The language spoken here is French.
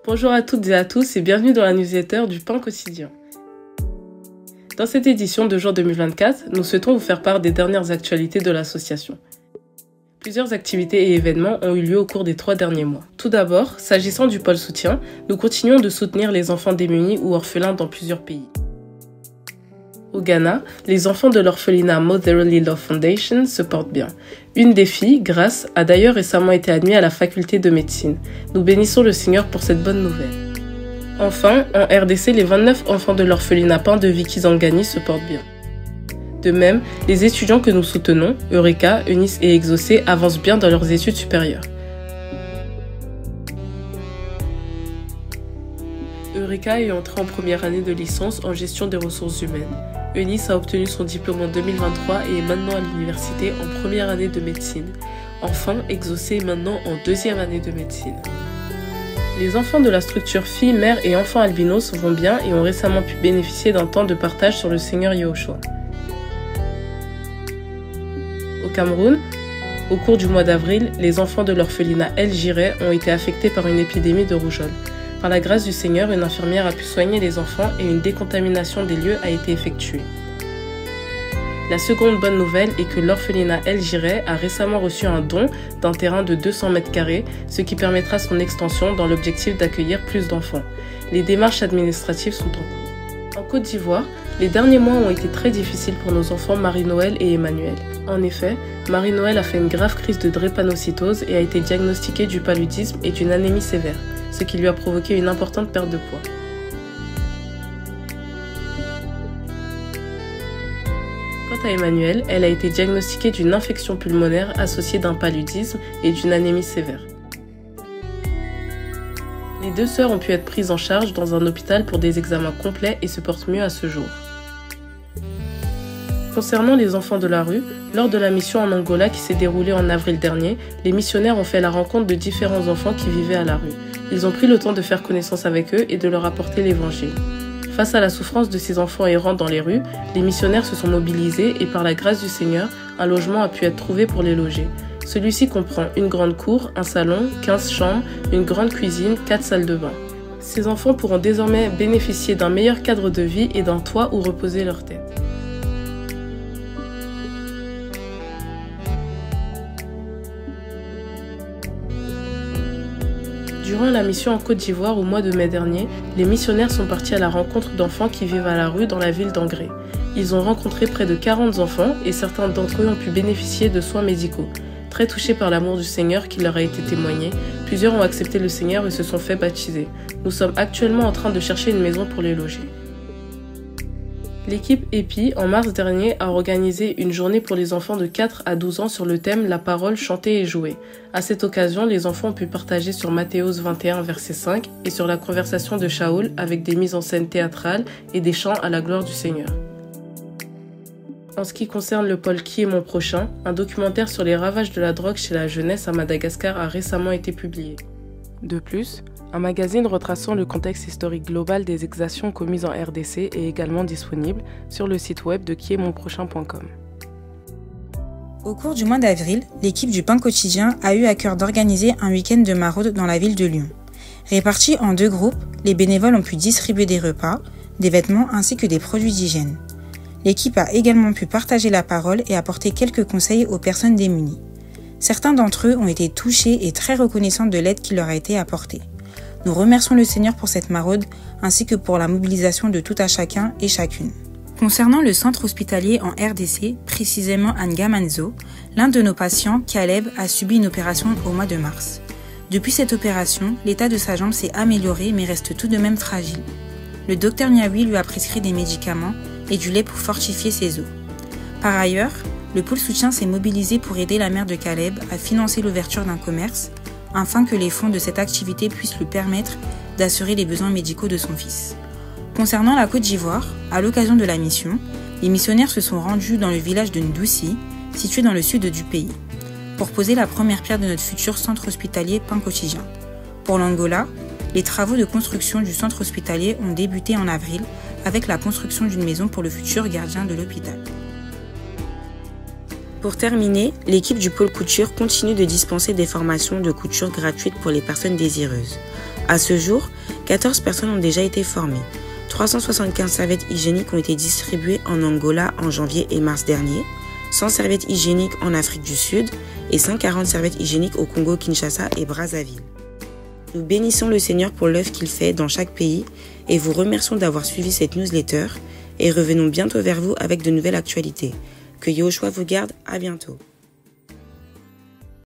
Bonjour à toutes et à tous et bienvenue dans la newsletter du Pain Quotidien. Dans cette édition de juin 2024, nous souhaitons vous faire part des dernières actualités de l'association. Plusieurs activités et événements ont eu lieu au cours des 3 derniers mois. Tout d'abord, s'agissant du pôle soutien, nous continuons de soutenir les enfants démunis ou orphelins dans plusieurs pays. Au Ghana, les enfants de l'orphelinat Motherly Love Foundation se portent bien. Une des filles, Grace, a d'ailleurs récemment été admise à la faculté de médecine. Nous bénissons le Seigneur pour cette bonne nouvelle. Enfin, en RDC, les 29 enfants de l'orphelinat Pain de Vie Kisangani se portent bien. De même, les étudiants que nous soutenons, Eureka, Eunice et Exaucé, avancent bien dans leurs études supérieures. Eureka est entrée en première année de licence en gestion des ressources humaines. Eunice a obtenu son diplôme en 2023 et est maintenant à l'université en première année de médecine. Enfin, Exaucé est maintenant en deuxième année de médecine. Les enfants de la structure filles, mères et enfants albinos vont bien et ont récemment pu bénéficier d'un temps de partage sur le Seigneur Yahushua. Au Cameroun, au cours du mois d'avril, les enfants de l'orphelinat El Jireh ont été affectés par une épidémie de rougeole. Par la grâce du Seigneur, une infirmière a pu soigner les enfants et une décontamination des lieux a été effectuée. La seconde bonne nouvelle est que l'orphelinat El Jireh a récemment reçu un don d'un terrain de 200 m², ce qui permettra son extension dans l'objectif d'accueillir plus d'enfants. Les démarches administratives sont en cours. En Côte d'Ivoire, les derniers mois ont été très difficiles pour nos enfants Marie-Noël et Emmanuel. En effet, Marie-Noël a fait une grave crise de drépanocytose et a été diagnostiquée du paludisme et d'une anémie sévère, ce qui lui a provoqué une importante perte de poids. Quant à Emmanuel, elle a été diagnostiquée d'une infection pulmonaire associée d'un paludisme et d'une anémie sévère. Les deux sœurs ont pu être prises en charge dans un hôpital pour des examens complets et se portent mieux à ce jour. Concernant les enfants de la rue, lors de la mission en Angola qui s'est déroulée en avril dernier, les missionnaires ont fait la rencontre de différents enfants qui vivaient à la rue. Ils ont pris le temps de faire connaissance avec eux et de leur apporter l'évangile. Face à la souffrance de ces enfants errants dans les rues, les missionnaires se sont mobilisés et par la grâce du Seigneur, un logement a pu être trouvé pour les loger. Celui-ci comprend une grande cour, un salon, 15 chambres, une grande cuisine, 4 salles de bain. Ces enfants pourront désormais bénéficier d'un meilleur cadre de vie et d'un toit où reposer leur tête. Durant la mission en Côte d'Ivoire au mois de mai dernier, les missionnaires sont partis à la rencontre d'enfants qui vivent à la rue dans la ville d'Angré. Ils ont rencontré près de 40 enfants et certains d'entre eux ont pu bénéficier de soins médicaux. Très touchés par l'amour du Seigneur qui leur a été témoigné, plusieurs ont accepté le Seigneur et se sont fait baptiser. Nous sommes actuellement en train de chercher une maison pour les loger. L'équipe EPI, en mars dernier, a organisé une journée pour les enfants de 4 à 12 ans sur le thème « La parole, chanter et jouer ». À cette occasion, les enfants ont pu partager sur Matthéos 21, verset 5 et sur la conversation de Shaoul avec des mises en scène théâtrales et des chants à la gloire du Seigneur. En ce qui concerne le pôle Qui est mon prochain, un documentaire sur les ravages de la drogue chez la jeunesse à Madagascar a récemment été publié. De plus, un magazine retraçant le contexte historique global des exactions commises en RDC est également disponible sur le site web de quiestmonprochain.com. Au cours du mois d'avril, l'équipe du Pain Quotidien a eu à cœur d'organiser un week-end de maraude dans la ville de Lyon. Répartis en 2 groupes, les bénévoles ont pu distribuer des repas, des vêtements ainsi que des produits d'hygiène. L'équipe a également pu partager la parole et apporter quelques conseils aux personnes démunies. Certains d'entre eux ont été touchés et très reconnaissants de l'aide qui leur a été apportée. Nous remercions le Seigneur pour cette maraude ainsi que pour la mobilisation de tout à chacun et chacune. Concernant le centre hospitalier en RDC, précisément à Ngamanzo, l'un de nos patients, Caleb, a subi une opération au mois de mars. Depuis cette opération, l'état de sa jambe s'est amélioré mais reste tout de même fragile. Le docteur Niaoui lui a prescrit des médicaments et du lait pour fortifier ses os. Par ailleurs, le pôle soutien s'est mobilisé pour aider la mère de Caleb à financer l'ouverture d'un commerce afin que les fonds de cette activité puissent lui permettre d'assurer les besoins médicaux de son fils. Concernant la Côte d'Ivoire, à l'occasion de la mission, les missionnaires se sont rendus dans le village de Ndouci, situé dans le sud du pays, pour poser la première pierre de notre futur centre hospitalier Pain Quotidien. Pour l'Angola, les travaux de construction du centre hospitalier ont débuté en avril avec la construction d'une maison pour le futur gardien de l'hôpital. Pour terminer, l'équipe du pôle couture continue de dispenser des formations de couture gratuites pour les personnes désireuses. À ce jour, 14 personnes ont déjà été formées. 375 serviettes hygiéniques ont été distribuées en Angola en janvier et mars dernier, 100 serviettes hygiéniques en Afrique du Sud et 140 serviettes hygiéniques au Congo, Kinshasa et Brazzaville. Nous bénissons le Seigneur pour l'œuvre qu'il fait dans chaque pays et vous remercions d'avoir suivi cette newsletter et revenons bientôt vers vous avec de nouvelles actualités. Que Yahushua vous garde, à bientôt.